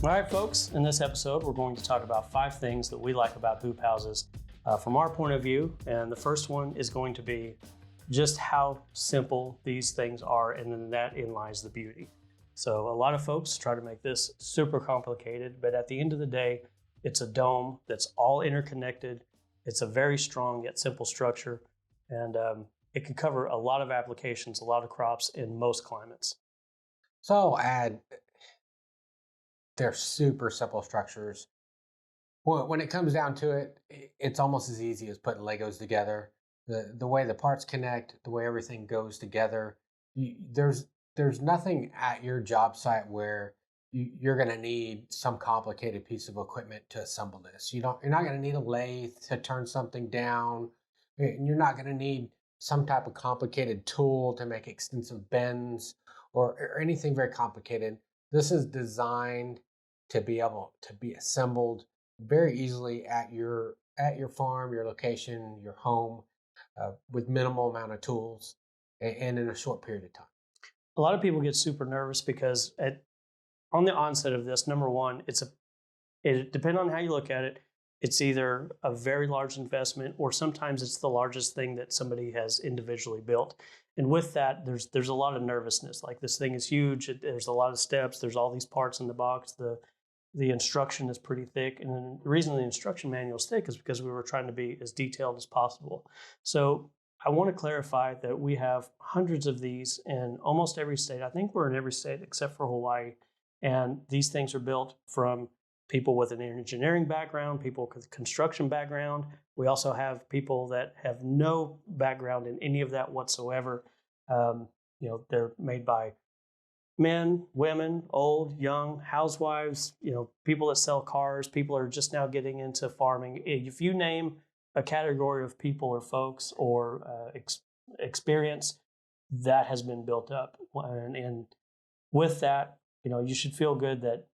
All right, folks, in this episode, we're going to talk about 5 things that we like about hoop houses from our point of view. And the first one is going to be just how simple these things are, and then that in lies the beauty. So a lot of folks try to make this super complicated, but at the end of the day, it's a dome that's all interconnected. It's a very strong yet simple structure, and it can cover a lot of applications, a lot of crops in most climates. So I'll add, they're super simple structures. When it comes down to it, it's almost as easy as putting Legos together. The way the parts connect, the way everything goes together. There's nothing at your job site where you're going to need some complicated piece of equipment to assemble this. You're not going to need a lathe to turn something down. And you're not going to need some type of complicated tool to make extensive bends or anything very complicated. This is designed to be able to be assembled very easily at your farm, your location, your home, with minimal amount of tools and in a short period of time. A lot of people get super nervous because on the onset of this, number one, it depends on how you look at it. It's either a very large investment, or sometimes it's the largest thing that somebody has individually built. And with that, there's a lot of nervousness. Like, this thing is huge. There's a lot of steps. There's all these parts in the box. The instruction is pretty thick. And then the reason the instruction manual is thick is because we were trying to be as detailed as possible. So I want to clarify that we have hundreds of these in almost every state. I think we're in every state except for Hawaii. And these things are built from people with an engineering background, people with a construction background. We also have people that have no background in any of that whatsoever. They're made by men, women, old, young, housewives, people that sell cars, people are just now getting into farming. If you name a category of people or folks or experience, that has been built up. And with that, you should feel good that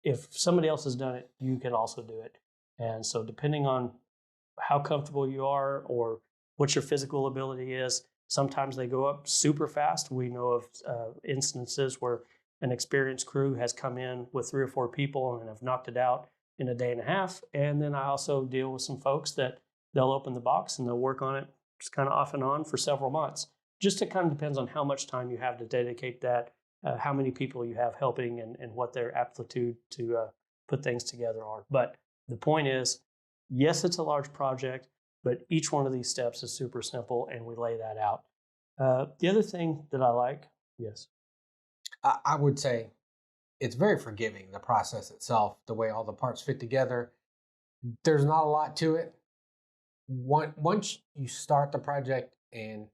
if somebody else has done it, you can also do it. And so depending on how comfortable you are or what your physical ability is, sometimes they go up super fast. We know of instances where an experienced crew has come in with 3 or 4 people and have knocked it out in a day and a half. And then I also deal with some folks that they'll open the box and they'll work on it just kind of off and on for several months. Just it kind of depends on how much time you have to dedicate that, how many people you have helping, and what their aptitude to put things together are. But the point is, yes, it's a large project, but each one of these steps is super simple, and we lay that out. The other thing that I like, yes? I would say it's very forgiving, the process itself, the way all the parts fit together. There's not a lot to it. Once you start the project and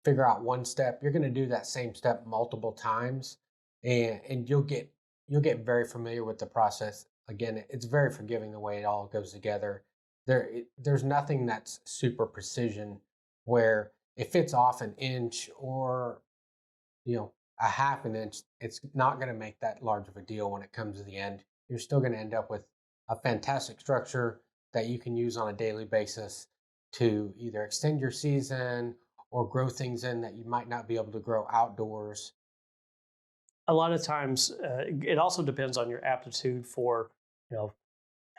figure out one step, you're going to do that same step multiple times, and you'll get very familiar with the process. Again, it's very forgiving the way it all goes together. There's nothing that's super precision where if it's off an inch or a half an inch, it's not going to make that large of a deal when it comes to the end. You're still going to end up with a fantastic structure that you can use on a daily basis to either extend your season or grow things in that you might not be able to grow outdoors. A lot of times, it also depends on your aptitude for,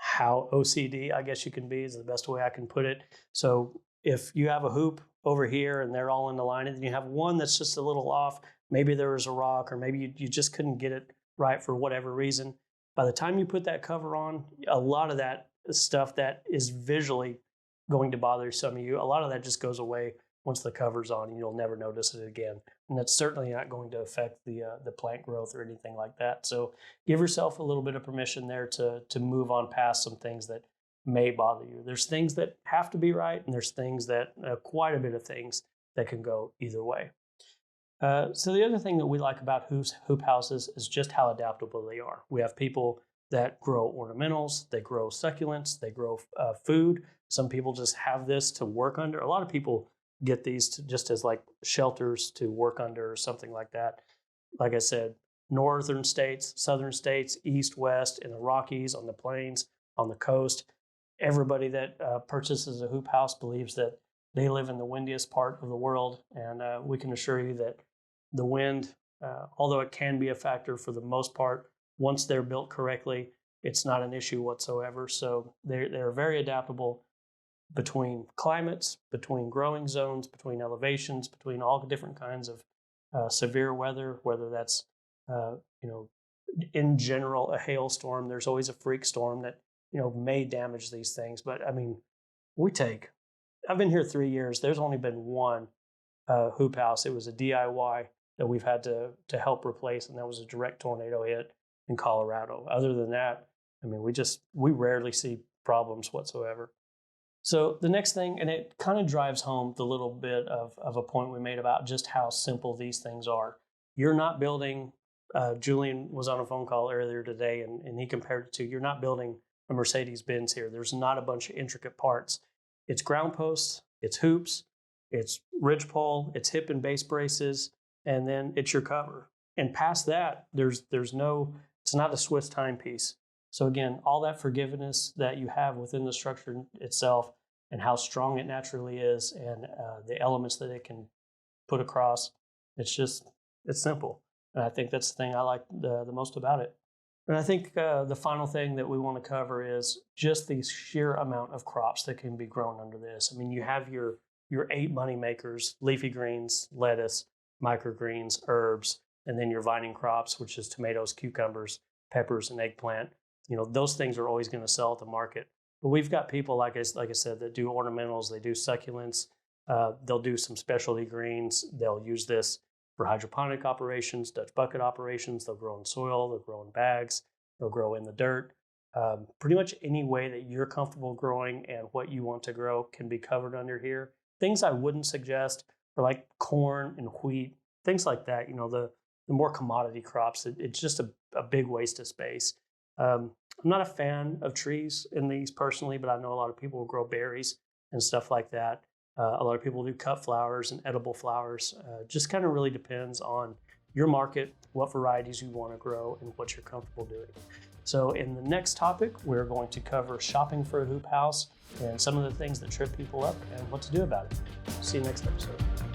how OCD, I guess you can be, is the best way I can put it. So if you have a hoop over here and they're all in the line, and then you have one that's just a little off, maybe there was a rock, or maybe you just couldn't get it right for whatever reason. By the time you put that cover on, a lot of that stuff that is visually going to bother some of you, a lot of that just goes away once the cover's on, and you'll never notice it again. And that's certainly not going to affect the plant growth or anything like that. So give yourself a little bit of permission there to move on past some things that may bother you. There's things that have to be right, and there's things that, quite a bit of things that can go either way. So the other thing that we like about hoop houses is just how adaptable they are. We have people that grow ornamentals, they grow succulents, they grow food. Some people just have this to work under. A lot of people get these just as like shelters to work under or something like that. Like I said, northern states, southern states, east, west, in the Rockies, on the plains, on the coast. Everybody that purchases a hoop house believes that they live in the windiest part of the world. And we can assure you that the wind, although it can be a factor, for the most part, once they're built correctly, it's not an issue whatsoever. So they're very adaptable between climates, between growing zones, between elevations, between all different kinds of severe weather, whether that's, in general, a hailstorm. There's always a freak storm that, may damage these things. But I mean, I've been here 3 years. There's only been one hoop house. It was a DIY that we've had to help replace, and that was a direct tornado hit in Colorado. Other than that, I mean, we rarely see problems whatsoever. So the next thing, and it kind of drives home the little bit of a point we made about just how simple these things are. You're not building, Julian was on a phone call earlier today, and he compared it to, you're not building a Mercedes-Benz here. There's not a bunch of intricate parts. It's ground posts, it's hoops, it's ridge pole, it's hip and base braces, and then it's your cover. And past that, it's not a Swiss timepiece. So again, all that forgiveness that you have within the structure itself and how strong it naturally is, and the elements that it can put across, it's simple. And I think that's the thing I like the most about it. And I think the final thing that we want to cover is just the sheer amount of crops that can be grown under this. I mean, you have your 8 money makers: leafy greens, lettuce, microgreens, herbs, and then your vining crops, which is tomatoes, cucumbers, peppers, and eggplant. Those things are always going to sell at the market. But we've got people, like I said, that do ornamentals, they do succulents, they'll do some specialty greens. They'll use this for hydroponic operations, Dutch bucket operations. They'll grow in soil, they'll grow in bags, they'll grow in the dirt. Pretty much any way that you're comfortable growing and what you want to grow can be covered under here. Things I wouldn't suggest are like corn and wheat, things like that. The more commodity crops, it's just a big waste of space. I'm not a fan of trees in these personally, but I know a lot of people will grow berries and stuff like that. A lot of people do cut flowers and edible flowers. Just kind of really depends on your market, what varieties you want to grow, and what you're comfortable doing. So in the next topic, we're going to cover shopping for a hoop house and some of the things that trip people up and what to do about it. See you next episode.